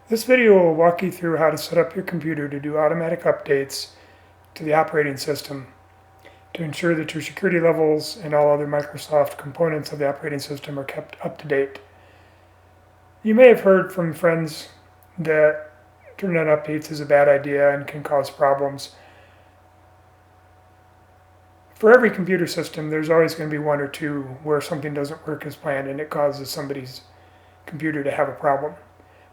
This video will walk you through how to set up your computer to do automatic updates to the operating system to ensure that your security levels and all other Microsoft components of the operating system are kept up to date. You may have heard from friends that turning on updates is a bad idea and can cause problems. For every computer system, there's always going to be one or two where something doesn't work as planned and it causes somebody's computer to have a problem.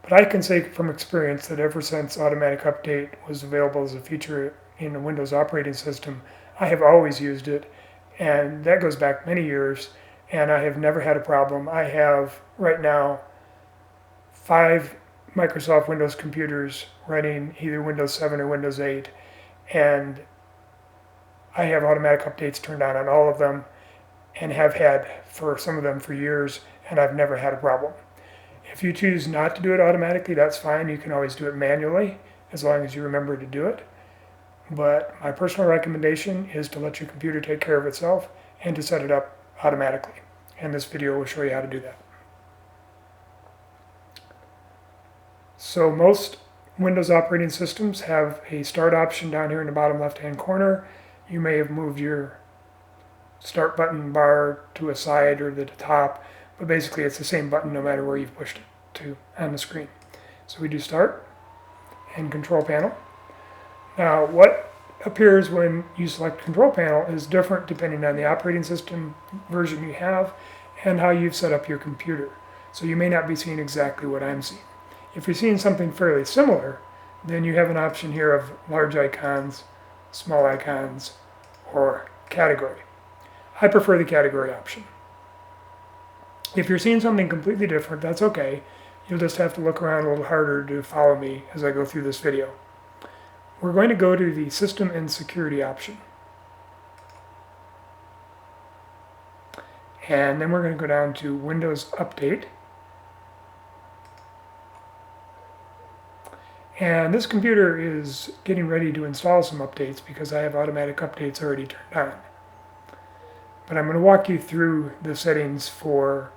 But I can say from experience that ever since automatic update was available as a feature in the Windows operating system, I have always used it, and that goes back many years, and I have never had a problem. I have right now 5 Microsoft Windows computers running either Windows 7 or Windows 8, and I have automatic updates turned on all of them and have had for some of them for years, and I've never had a problem. If you choose not to do it automatically, that's fine. You can always do it manually as long as you remember to do it. But my personal recommendation is to let your computer take care of itself and to set it up automatically. And this video will show you how to do that. So most Windows operating systems have a start option down here in the bottom left-hand corner. You may have moved your start button bar to a side or to the top, but basically it's the same button no matter where you've pushed it to on the screen. So we do start and control panel. Now what appears when you select control panel is different depending on the operating system version you have and how you've set up your computer. So you may not be seeing exactly what I'm seeing. If you're seeing something fairly similar, then you have an option here of large icons, small icons, or category. I prefer the category option. If you're seeing something completely different, that's okay. You'll just have to look around a little harder to follow me as I go through this video. We're going to go to the System and Security option. And then we're going to go down to Windows Update. And this computer is getting ready to install some updates because I have automatic updates already turned on. But I'm going to walk you through the settings for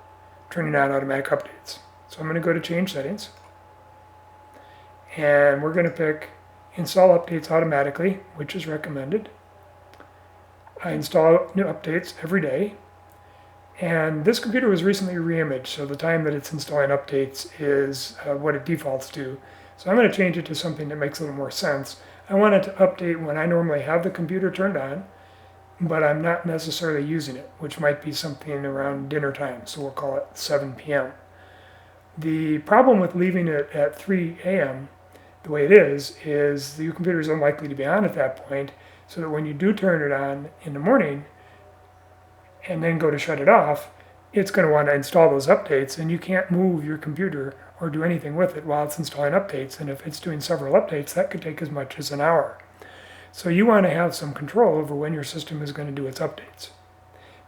turning on automatic updates. So I'm going to go to Change Settings. And we're going to pick Install Updates Automatically, which is recommended. I install new updates every day. And this computer was recently re-imaged, so the time that it's installing updates is what it defaults to. So I'm going to change it to something that makes a little more sense. I want it to update when I normally have the computer turned on, but I'm not necessarily using it, which might be something around dinner time, so we'll call it 7 p.m. The problem with leaving it at 3 a.m. the way it is the computer is unlikely to be on at that point, so that when you do turn it on in the morning and then go to shut it off, it's going to want to install those updates, and you can't move your computer or do anything with it while it's installing updates. And if it's doing several updates, that could take as much as an hour. So you want to have some control over when your system is going to do its updates.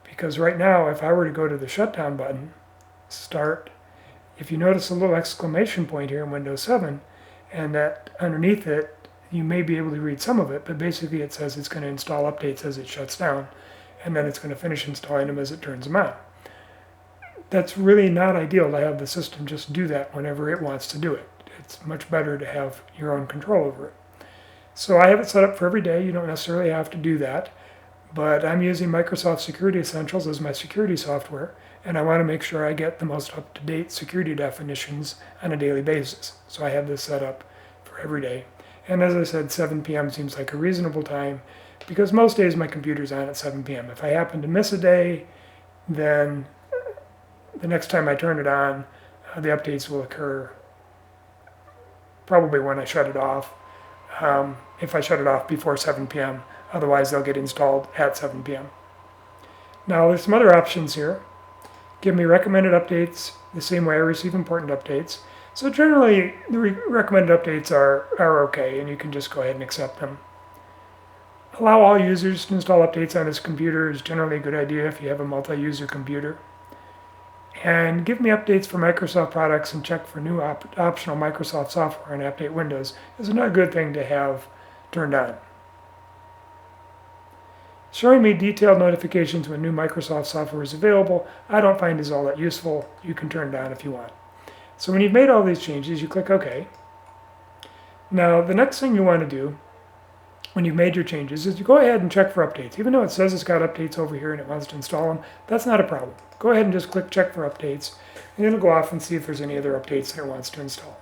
Because right now, if I were to go to the shutdown button, start, if you notice a little exclamation point here in Windows 7, and that underneath it, you may be able to read some of it, but basically it says it's going to install updates as it shuts down, and then it's going to finish installing them as it turns them on. That's really not ideal to have the system just do that whenever it wants to do it. It's much better to have your own control over it. So I have it set up for every day. You don't necessarily have to do that, but I'm using Microsoft Security Essentials as my security software, and I want to make sure I get the most up-to-date security definitions on a daily basis. So I have this set up for every day. And as I said, 7 p.m. seems like a reasonable time because most days my computer's on at 7 p.m. If I happen to miss a day, then the next time I turn it on, the updates will occur probably when I shut it off. If I shut it off before 7 p.m., otherwise they'll get installed at 7 p.m. Now there's some other options here. Give me recommended updates the same way I receive important updates. So generally the recommended updates are okay, and you can just go ahead and accept them. Allow all users to install updates on this computer is generally a good idea if you have a multi-user computer. And give me updates for Microsoft products and check for new optional Microsoft software and update Windows is another good thing to have turned on. Showing me detailed notifications when new Microsoft software is available, I don't find is all that useful. You can turn it on if you want. So when you've made all these changes, you click OK. Now the next thing you want to do when you've made your changes is you go ahead and check for updates. Even though it says it's got updates over here and it wants to install them, that's not a problem. Go ahead and just click check for updates, and it'll go off and see if there's any other updates that it wants to install.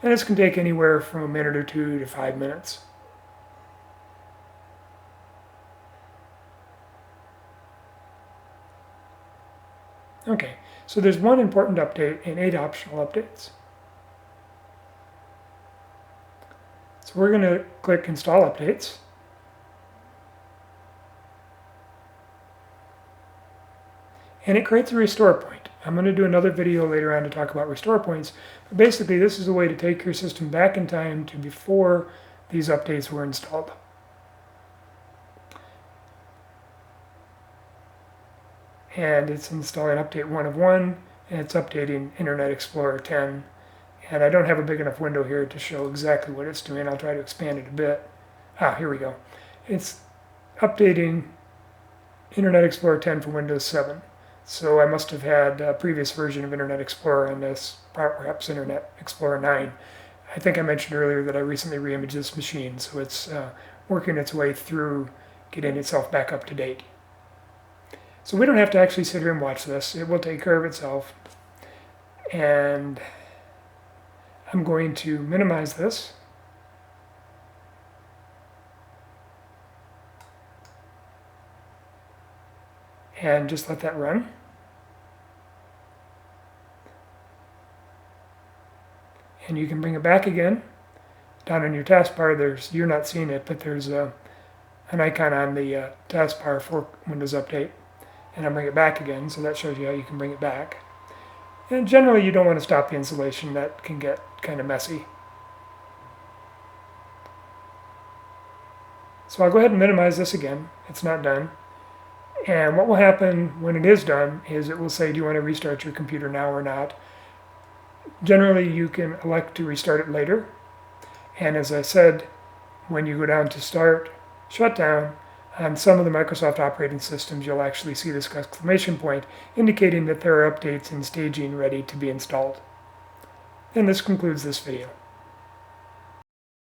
And this can take anywhere from a minute or 2 to 5 minutes. Okay, so there's one important update and 8 optional updates. So we're going to click Install Updates. And it creates a restore point. I'm going to do another video later on to talk about restore points. But basically, this is a way to take your system back in time to before these updates were installed. And it's installing update 1 of 1, and it's updating Internet Explorer 10. And I don't have a big enough window here to show exactly what it's doing. I'll try to expand it a bit. Here we go. It's updating Internet Explorer 10 for Windows 7. So I must have had a previous version of Internet Explorer on this, perhaps Internet Explorer 9. I think I mentioned earlier that I recently reimaged this machine, so it's working its way through getting itself back up to date. So we don't have to actually sit here and watch this. It will take care of itself. And I'm going to minimize this. And just let that run. And you can bring it back again. Down in your taskbar, you're not seeing it, but there's an icon on the taskbar for Windows Update. And I'll bring it back again, so that shows you how you can bring it back. And generally, you don't want to stop the installation. That can get kind of messy. So I'll go ahead and minimize this again. It's not done. And what will happen when it is done is it will say, do you want to restart your computer now or not? Generally, you can elect to restart it later. And as I said, when you go down to Start, Shutdown, on some of the Microsoft operating systems, you'll actually see this exclamation point indicating that there are updates in staging ready to be installed. And this concludes this video.